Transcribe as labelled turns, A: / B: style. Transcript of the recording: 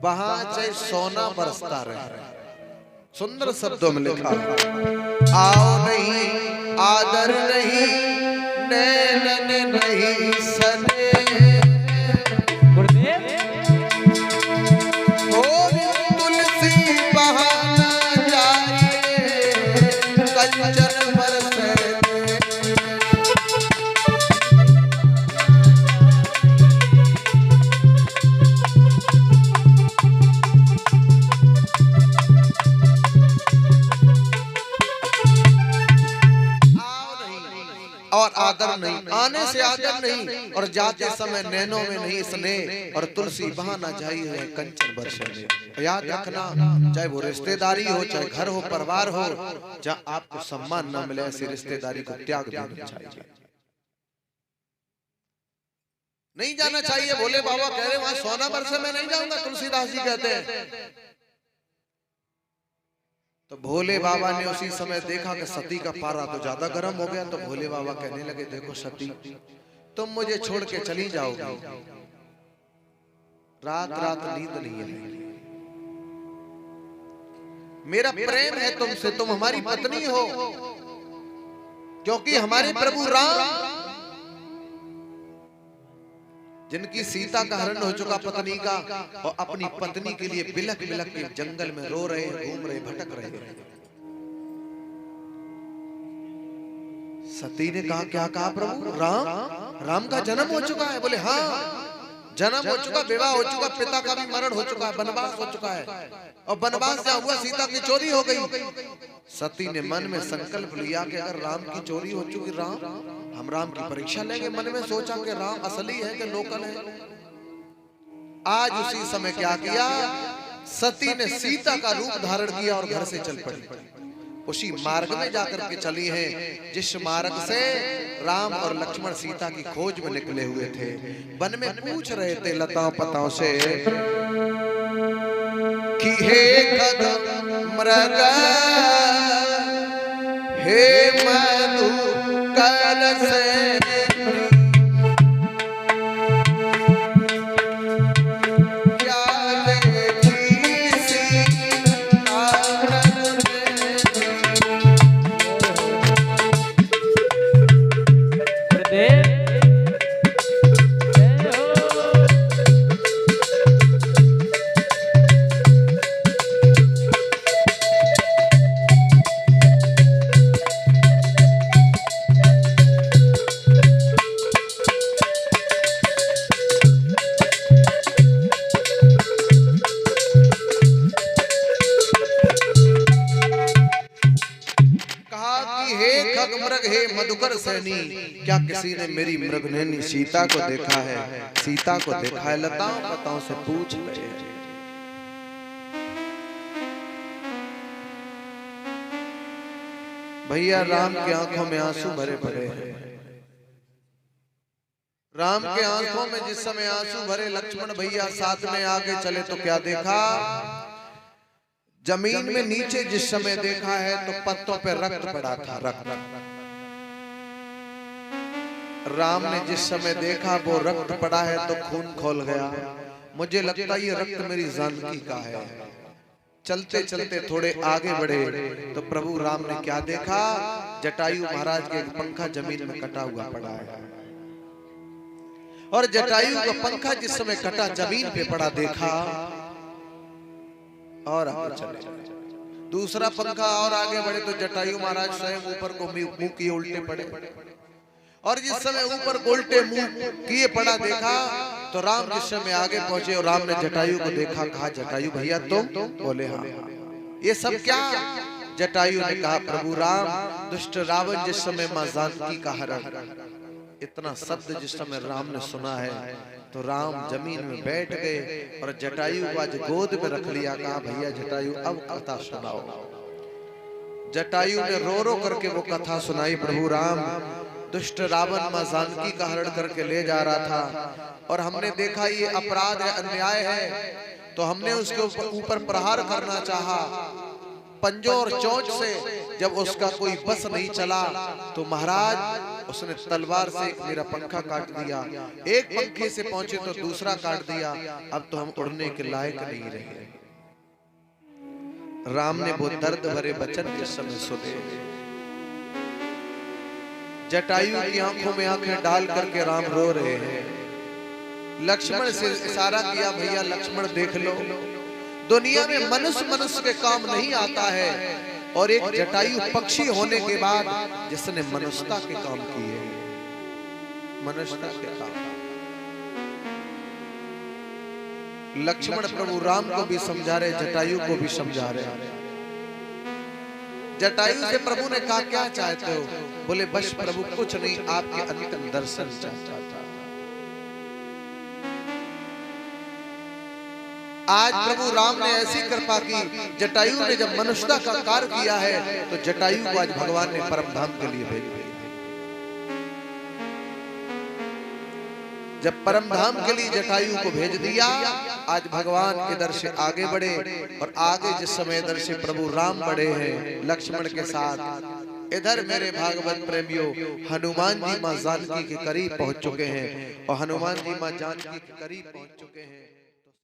A: वहां चाहे सोना बरसता रहे। सुंदर शब्दों में लिखा, आओ नहीं, आदर नहीं, नैनन नहीं सने, तुलसी बहाना जाए कंचन बरसे। और आदर नहीं, आने से आदर नहीं, और जाते समय नैनों में नहीं स्नेह, और तुलसी बहाना जाई है कंचन बरसने। याद रखना, चाहे वो रिश्तेदारी हो, चाहे घर हो, परिवार हो, जहाँ आपको सम्मान न मिले ऐसी रिश्तेदारी को त्याग देना चाहिए। नहीं जाना चाहिए। भोले बाबा कह रहे वहां सोना बरसे मैं नहीं जाऊंगा, तुलसीदास जी कहते हैं। तो भोले बाबा ने उसी समय देखा कि सती का पारा तो ज्यादा गर्म हो गया। तो भोले बाबा कहने लगे, देखो सती, तुम मुझे छोड़ के चली जाओगी, रात रात नींद नहीं आएगी। मेरा प्रेम है तुमसे, तुम हमारी पत्नी हो, क्योंकि हमारे प्रभु राम, जिनकी सीता का हरण हो चुका पत्नी का, और अपनी पत्नी के लिए बिलख बिलख के जंगल में रो रहे, घूम रहे, भटक रहे। सती ने कहा, क्या कहा प्रभु? राम का जन्म हो चुका है? बोले हाँ, जन्म हो चुका, विवाह हो चुका, पिता का भी मरण हो चुका है, वनवास हो चुका है, और वनवास जहाँ हुआ सीता की चोरी हो गई। सती ने मन में संकल्प लिया कि अगर राम की चोरी हो चुकी, हम राम की परीक्षा लेंगे। मन में सोचा कि राम असली है कि लोकल है। आज उसी समय क्या किया, सती ने सीता का रूप धारण किया और घर से चल पड़ी। उसी मार्ग में जाकर के चली है जिस मार्ग से राम और लक्ष्मण सीता की खोज में निकले हुए थे। वन में पूछ रहे थे लताओं पताओं से कि हे खग मृग, हे मधुकर से मधुकर सैनी, क्या किसी ने मेरी मृगनयनी सीता को देखा है? सीता को देखा है? लताओं पताओं से पूछ रहे हैं। भैया राम की आंखों में आंसू भरे भरे हैं। राम के आंखों में जिस समय आंसू भरे, लक्ष्मण भैया साथ में आगे चले तो क्या देखा? जमीन में नीचे जिस समय देखा है तो पत्तों पे रक्त पड़ा था, रक्त। राम ने जिस समय देखा वो रक्त पड़ा है तो खून खोल गया। मुझे लगता ये रक्त मेरी जानकी का है। चलते चलते थोड़े आगे बढ़े तो प्रभु राम ने क्या देखा? जटायु महाराज के एक पंखा जमीन में कटा हुआ पड़ा है, और जटायु का पंखा जिस समय कटा जमीन पे पड़ा देखा, और आगे चले। दूसरा पंखा और आगे बढ़े तो जटायु महाराज स्वयं ऊपर को मुंह किए उल्टे पड़े, और जिस समय ऊपर उल्टे मुंह किए पड़ा देखा तो राम जिस समय आगे पहुंचे और राम ने जटायु को देखा, कहा जटायु भैया तुम? बोले हाँ। ये सब क्या? जटायु ने कहा प्रभु राम, दुष्ट रावण जिस समय मां जानकी का हरण, इतना शब्द जिस समय राम ने सुना है तो राम जमीन में बैठ गए और जटायु को आज गोद में रख लिया। कहा भैया जटायु अब कथा सुनाओ। जटायु ने रो रो करके वो कथा सुनाई। प्रभु राम, दुष्ट रावण मां जानकी का हरण करके ले जा रहा था, और हमने देखा ये अपराध है, अन्याय है, तो हमने उसके ऊपर प्रहार करना चाहा पंजों और चोंच से। जब उसका कोई बस नहीं चला तो महाराज उसने तलवार से एक मेरा पंखा काट दिया, एक पंखे से पहुंचे तो दूसरा काट दिया, अब तो हम उड़ने के लायक नहीं रहे। राम ने वो दर्द भरे वचन जिस समय सुने, जटायु की आंखों में आंखें डाल करके राम रो रहे हैं। लक्ष्मण से इशारा किया, भैया लक्ष्मण देख लो, दुनिया में मनुष्य के काम नहीं आता है, और एक जटायु पक्षी होने के बाद जिसने मनुष्यता के काम किए, मनुष्यता के काम। लक्ष्मण प्रभु राम को भी समझा रहे, जटायु को भी समझा रहे। जटायु से प्रभु ने कहा क्या चाहते हो? बोले बस प्रभु कुछ नहीं, आपके अंतिम दर्शन चाहता था। आज प्रभु राम ने ऐसी कृपा की, जटायु ने जब मनुष्यता का कार्य किया है तो जटायु को आज भगवान ने परम धाम के लिए भेज दिया। जब परम धाम के लिए जटायु को भेज दिया, आज भगवान इधर से आगे बढ़े, और आगे जिस समय इधर से प्रभु राम बढ़े हैं लक्ष्मण के साथ, इधर मेरे भागवत प्रेमियों हनुमान जी मां जानकी के करीब पहुंच चुके हैं, और हनुमान जी मां जानकी के करीब पहुंच चुके हैं।